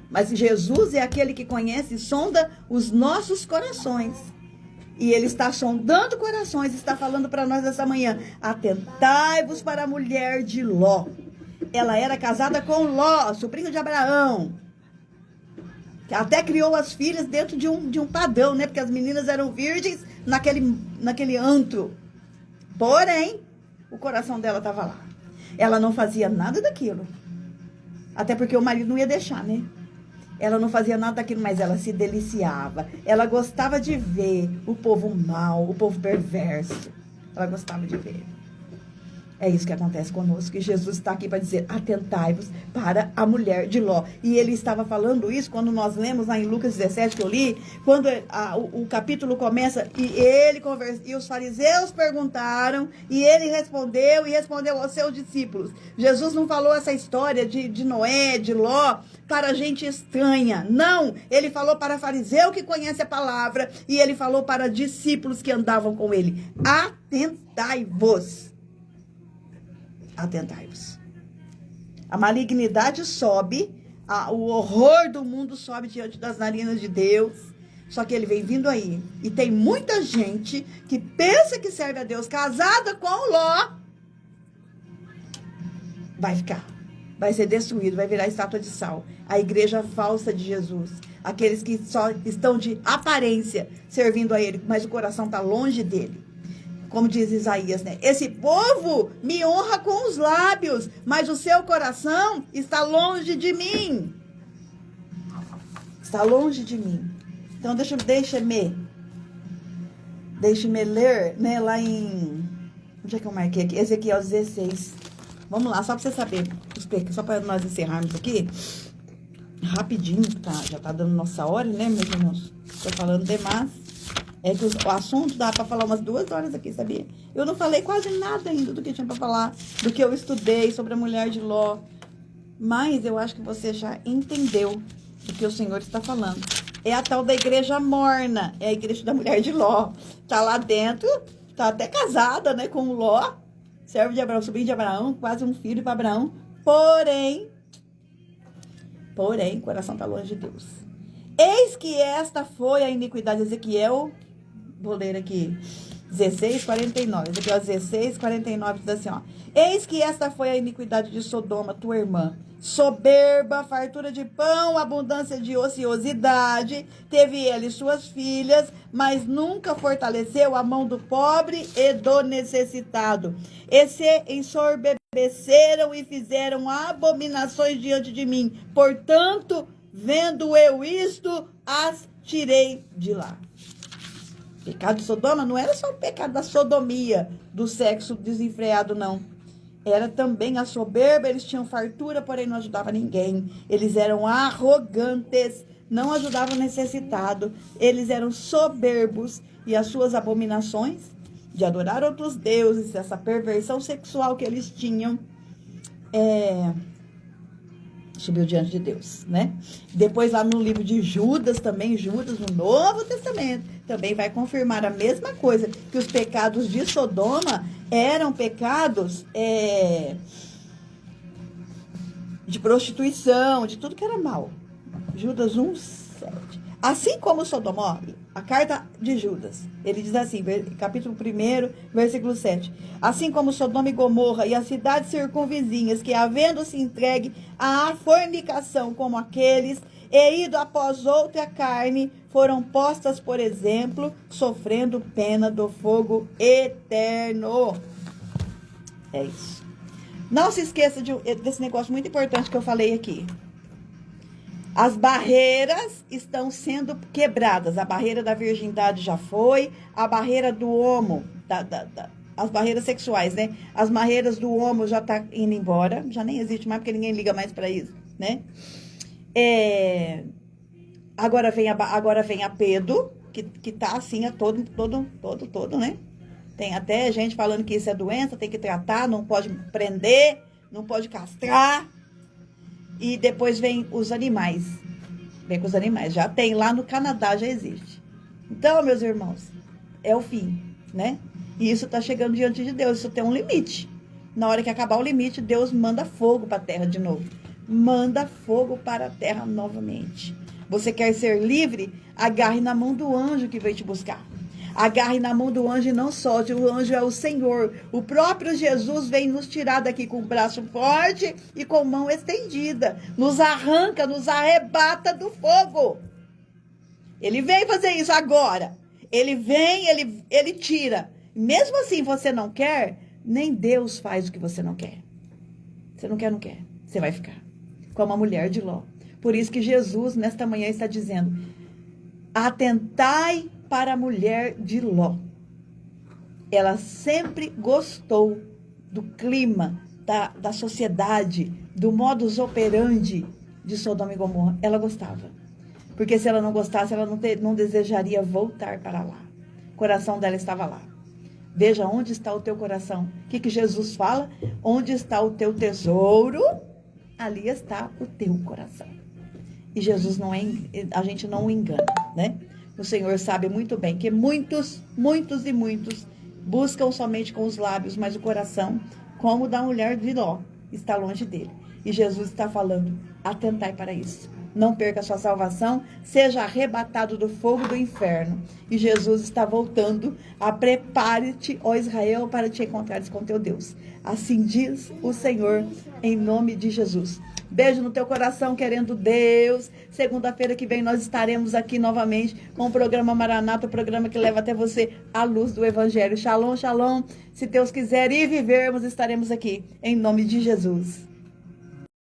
Mas Jesus é aquele que conhece e sonda os nossos corações. E ele está sondando corações, está falando para nós essa manhã. Atentai-vos para a mulher de Ló. Ela era casada com Ló, sobrinho de Abraão. Que até criou as filhas dentro de um padrão, né? Porque as meninas eram virgens naquele antro. Porém, o coração dela estava lá. Ela não fazia nada daquilo. Até porque o marido não ia deixar, né? Ela não fazia nada daquilo, mas ela se deliciava. Ela gostava de ver o povo mau, o povo perverso. Ela gostava de ver. É isso que acontece conosco, e Jesus está aqui para dizer, atentai-vos para a mulher de Ló. E ele estava falando isso quando nós lemos lá em Lucas 17, que eu li, quando o capítulo começa, e os fariseus perguntaram, e ele respondeu aos seus discípulos. Jesus não falou essa história de Noé, de Ló, para gente estranha. Não, ele falou para fariseu que conhece a palavra, e ele falou para discípulos que andavam com ele. Atentai-vos. Atentai-vos. A malignidade sobe, o horror do mundo sobe diante das narinas de Deus. Só que ele vem vindo aí. E tem muita gente que pensa que serve a Deus, casada com o Ló. Vai ficar. Vai ser destruído, vai virar estátua de sal. A igreja falsa de Jesus. Aqueles que só estão de aparência servindo a ele, mas o coração está longe dele. Como diz Isaías, né? Esse povo me honra com os lábios, mas o seu coração está longe de mim. Está longe de mim. Então, deixa-me ler, né? Lá em... Onde é que eu marquei aqui? Ezequiel 16. Vamos lá, só para você saber. Só para nós encerrarmos aqui. Rapidinho, tá? Já tá dando nossa hora, né, meus irmãos? Estou falando demais. É que o assunto dá para falar umas 2 horas aqui, sabia? Eu não falei quase nada ainda do que tinha para falar, do que eu estudei sobre a mulher de Ló. Mas eu acho que você já entendeu o que o Senhor está falando. É a tal da igreja morna, é a igreja da mulher de Ló. Tá lá dentro, tá até casada, né, com o Ló, servo de Abraão, sobrinho de Abraão, quase um filho para Abraão. Porém, o coração tá longe de Deus. Eis que esta foi a iniquidade de Ezequiel. Vou ler aqui, 16:49. Ezequiel 16:49 diz assim, ó. Eis que esta foi a iniquidade de Sodoma, tua irmã. Soberba, fartura de pão, abundância de ociosidade. Teve ela e suas filhas, mas nunca fortaleceu a mão do pobre e do necessitado. E se ensoberbeceram e fizeram abominações diante de mim. Portanto, vendo eu isto, as tirei de lá. O pecado de Sodoma não era só o pecado da sodomia, do sexo desenfreado, não. Era também a soberba, eles tinham fartura, porém não ajudavam ninguém. Eles eram arrogantes, não ajudavam o necessitado. Eles eram soberbos e as suas abominações de adorar outros deuses, essa perversão sexual que eles tinham, subiu diante de Deus, né? Depois lá no livro de Judas também, Judas no Novo Testamento, também vai confirmar a mesma coisa, que os pecados de Sodoma eram pecados de prostituição, de tudo que era mal. Judas 1:7. Assim como Sodoma, ó, a carta de Judas, ele diz assim, capítulo 1, versículo 7. Assim como Sodoma e Gomorra e as cidades circunvizinhas, que havendo-se entregue à fornicação como aqueles, e ido após outra carne, foram postas, por exemplo, sofrendo pena do fogo eterno. É isso. Não se esqueça desse negócio muito importante que eu falei aqui. As barreiras estão sendo quebradas. A barreira da virgindade já foi. A barreira do homo, as barreiras sexuais, né? As barreiras do homo já tá indo embora. Já nem existe mais, porque ninguém liga mais para isso, né? Agora vem a pedo, que tá assim, todo, né? Tem até gente falando que isso é doença, tem que tratar, não pode prender, não pode castrar. E depois vem os animais. Vem com os animais. Já tem lá no Canadá, já existe. Então, meus irmãos, é o fim, né? E isso está chegando diante de Deus. Isso tem um limite. Na hora que acabar o limite, Deus manda fogo para a terra de novo. Manda fogo para a terra novamente. Você quer ser livre? Agarre na mão do anjo que veio te buscar. Agarre na mão do anjo e não solte. O anjo é o Senhor. O próprio Jesus vem nos tirar daqui com o braço forte e com mão estendida. Nos arranca, nos arrebata do fogo. Ele vem fazer isso agora. Ele vem, ele tira. Mesmo assim, você não quer, nem Deus faz o que você não quer. Você não quer, não quer. Você vai ficar como a mulher de Ló. Por isso que Jesus, nesta manhã, está dizendo: atentai para a mulher de Ló. Ela sempre gostou do clima, da sociedade, do modus operandi de Sodoma e Gomorra. Ela gostava. Porque se ela não gostasse, ela não desejaria voltar para lá. O coração dela estava lá. Veja onde está o teu coração. O que Jesus fala? Onde está o teu tesouro, ali está o teu coração. E Jesus a gente não o engana, né? O Senhor sabe muito bem que muitos buscam somente com os lábios, mas o coração, como o da mulher de Ló, está longe dele. E Jesus está falando: atentai para isso. Não perca a sua salvação, seja arrebatado do fogo do inferno. E Jesus está voltando a prepare-te, ó Israel, para te encontrares com teu Deus. Assim diz o Senhor, em nome de Jesus. Beijo no teu coração, querendo Deus. Segunda-feira que vem nós estaremos aqui novamente com o programa Maranata, o programa que leva até você a luz do Evangelho. Shalom, shalom. Se Deus quiser e vivermos, estaremos aqui, em nome de Jesus.